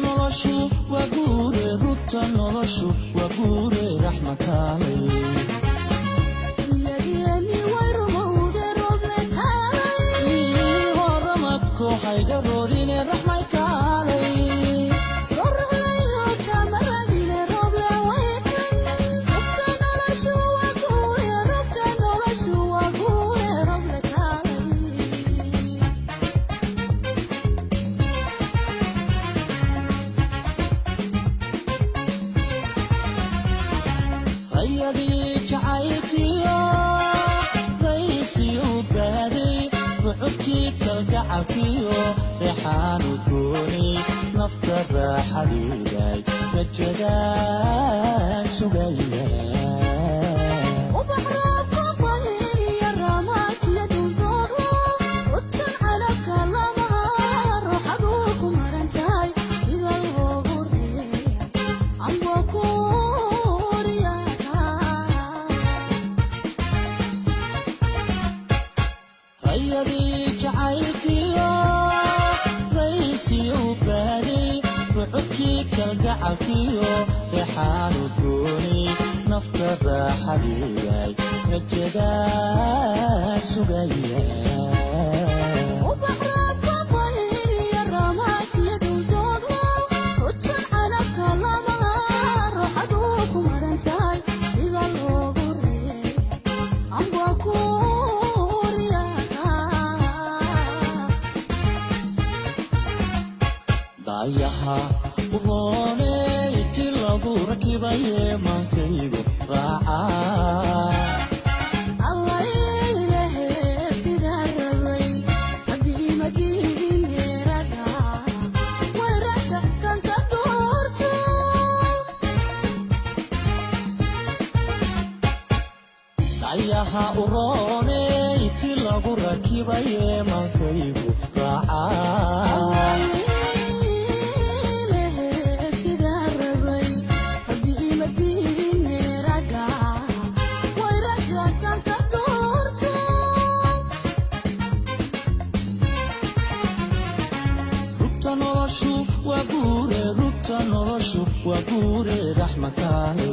noloshu waa guure rugta noloshu waa guure raxmakaale yadiyani wayrumowde roble kaalay horamadko hayga roorine raxmakaale sorlayo tamaragine roble waykan rugta noloshu waa guure roble kaalay hayadii jacaylkiyo raysiyu baaday ruxubtii kalgacalkiyo reexaanu gooni nafta raaxadiiday rajadaan sugaya hayadii jacaylkiyo raysiyu baaday ruxubtii kalgacalkiyo reexaanu gooni nafta raaxadiiday rajadaan sugaya dayaha urooney ti lagu rakibaye maankaygu raaca dayaha urooney ti lagu rakibaye maankaygu raaca noloshu waa guure rugta noloshu waa guure raxmakaale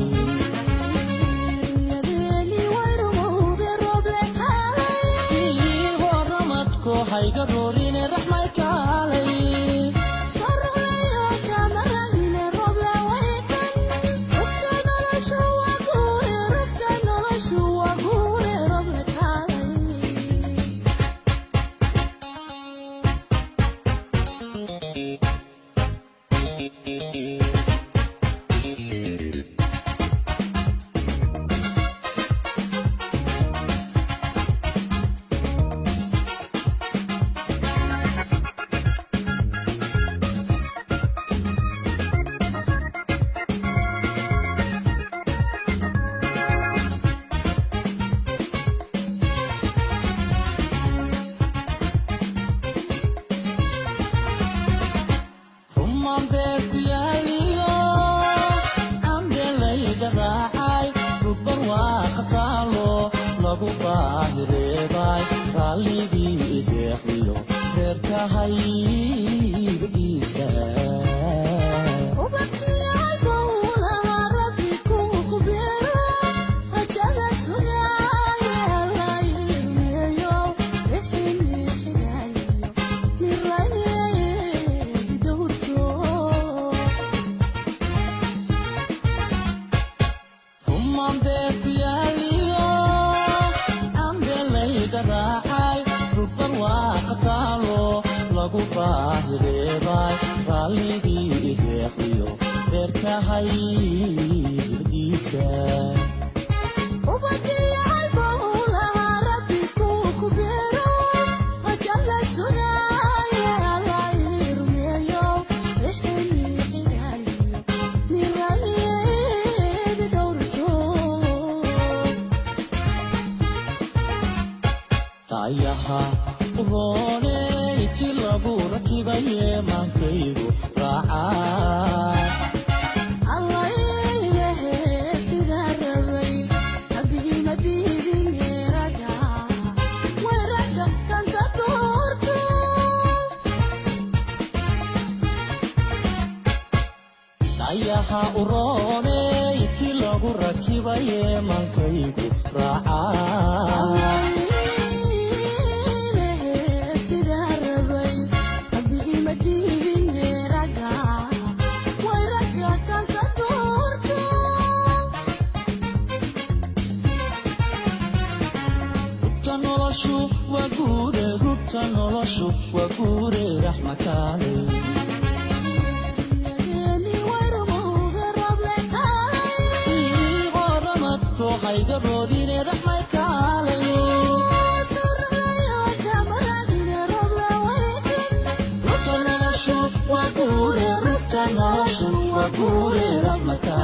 yadiyani wayrumowde roble kaalay horamadko hayga roorine raxmakaale sorlayo tamaragine roble waykan rugta noloshu waa guure roble kaalay rumanbeedku yaaliyo cambelayda raacay rugbar waa qataalo lagu baahireebay raalligii ideeqiyo reerka haygiisa rumanbeedku yaaliyo cambelayda raacay rugbar waa qataalo lagu baahireebay raalligii ideeqiyo reerka haygiisa dayaha urooney ti lagu rakibaye maankaygu raaca ayaha urone iti lagu rakibaye mankaygu raaca noloshu waa guure raxmataale qoramadko haygaroodine raxmataale noloshu waa guure raxmataale